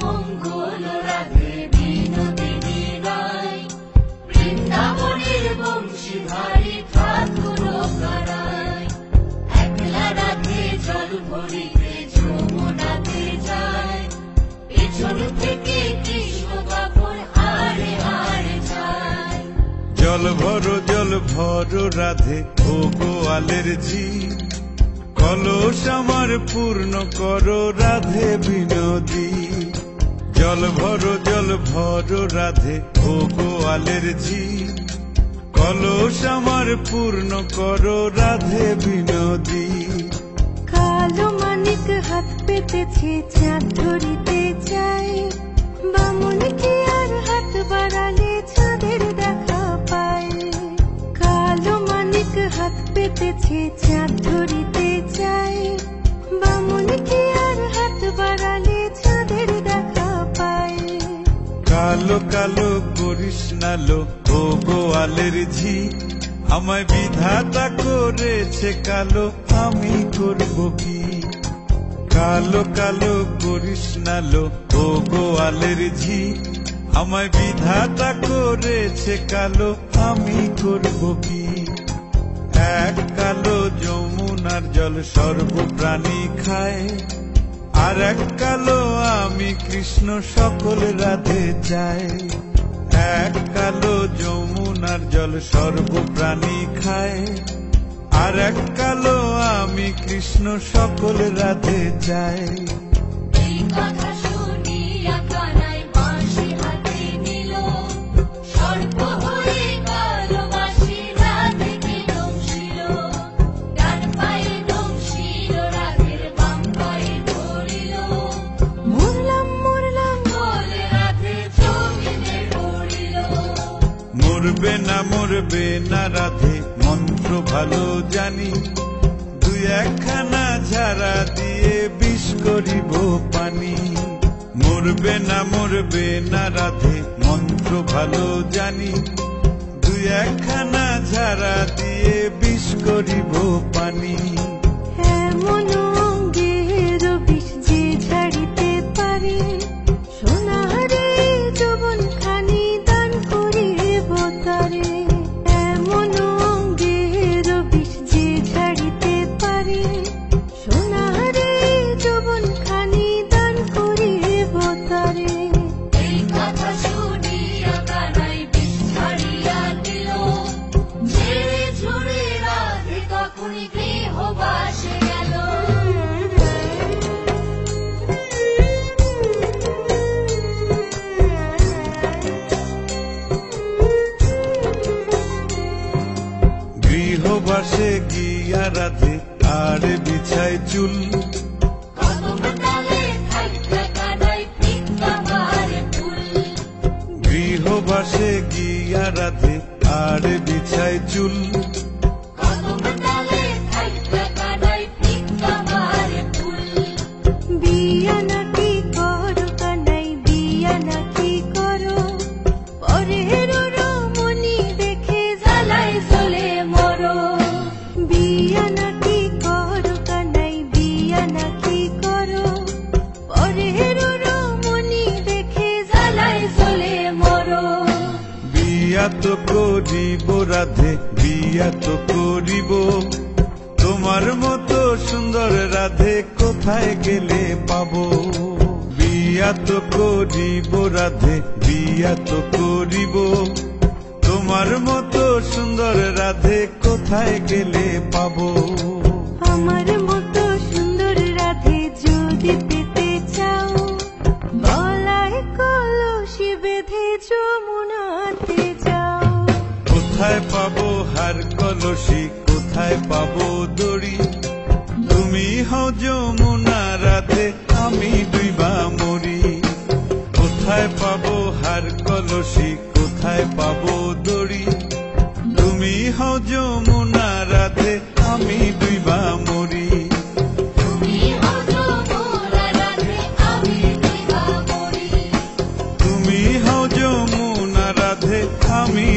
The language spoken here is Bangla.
মঙ্গল রাধে বিনোদিনী রায়, বৃন্দাবনের বংশীধারী ঠাকুর কারায়। একলা রাধে জল ভরিতে যমুনাতে যায়, পেছন থেকে কৃষ্ণ কাপড় হারে হারে যায়। জল ভরো রাধে ও গোয়ালের ঝি, কলস আমার পূর্ণ করো রাধে বিনোদী। জল ভরো রাধে ও গোয়ালের ঝি, কলস আমার পূর্ণ করো রাধে বিনোদী। কালো মানিক হাত পেতেছে চাঁদ ধরিতে চাই, বামুন কি আর হাত বাড়ালে চাঁদের দেখা পায়। কালো মানিক হাত পেতেছে চাঁদ ধরিতে চাই, বামুন কি আর হাত বাড়ালে চাঁদের দেখা পায়। কালো কালো করিস নালো ও গোয়ালের ঝি, আমায় বিধাতা করেছে কালো, আমি করব কি? কালো কালো করিস নালো ও গোয়ালের ঝি, আমায় বিধাতা করেছে কালো, আমি করব কি? এক কালো যমুনার জল সর্বপ্রাণী খায়, আর এক কালো আমি কৃষ্ণ সকল রাধে চাই। এক কালো যমুনার জল সর্বপ্রাণী খায়, আর এক কালো আমি কৃষ্ণ সকল রাধে চাই। এই কথা শুনিয়া কানাই বাঁশি হাতে নিল, সর্প হয়ে কালো বাঁশি রাধেকে দংশিল। ডান পায়ে দংশিল, রাধের বাম পায়ে ধরিল, মরলাম মরলাম বলে রাধে জমিনে পড়িল। মরবে না রাধে মন্ত্র ভালো জানি, দুই একখানা ঝাড়া দিয়ে বিষ করিব পানি। মরবে না রাধে মন্ত্র ভালো জানি, দুই একখানা ঝাড়া দিয়ে বিষ করিব পানি। এমন অঙ্গের বিষ যে ঝাড়িতে পারে, সোনারে যৌবন খানি দান করিব তারে। এমন অঙ্গের বিষ যে ঝাড়িতে পারে, সোনারে যৌবন খানি দান করিব তারে। এই কথা শুনিয়া কানাই বিষ ছাড়িয়া দিল, ঝেড়ে ঝুড়ে রাধে তখনই গৃহবাসে গেল। গৃহবাসে গিয়া রাধে আর বিছায় চুল, কদম ডালে থাইকা কানাই ফিক্কা মারে ফুল। গৃহবাসে গিয়া রাধে আর বিছায় চুল। কদম ডালে থাইকা কানাই ফিক্কা মারে ফুল। বিয়া নাকি করো কানাই, বিয়া নাকি করো, পরের রমণী দেখে জ্বালায় জ্বলে মরো। বিয়া নাকি করো কানাই, বিয়া নাকি করো, পরের রমণী দেখে জ্বালায় জ্বলে মরো। বিয়া তো করিব রাধে, বিয়া তো করিব, তোমার মতো সুন্দর রাধে কোথায় গেলে পাবো? বিয়া তো করিব রাধে, বিয়া তো করিব, তোমার মতো সুন্দর রাধে কোথায় গেলে পাবো? আমার মতো সুন্দর রাধে যদি পেতে চাও, গলায় কলসি বেঁধে যমুনাতে যাও। কোথায় পাবো হার কলসি, কোথায় পাবো দড়ি? তুমি হও যমুনা রাধে, আমি ডুইবা মরি। কোথায় পাবো হার কলসি, কোথায় পাবো দড়ি? তুমি হও যমুনা রাধে, আমি ডুইবা মরি। তুমি হও যমুনা রাধে, আমি ডুইবা মরি। তুমি হও যমুনা রাধে, আমি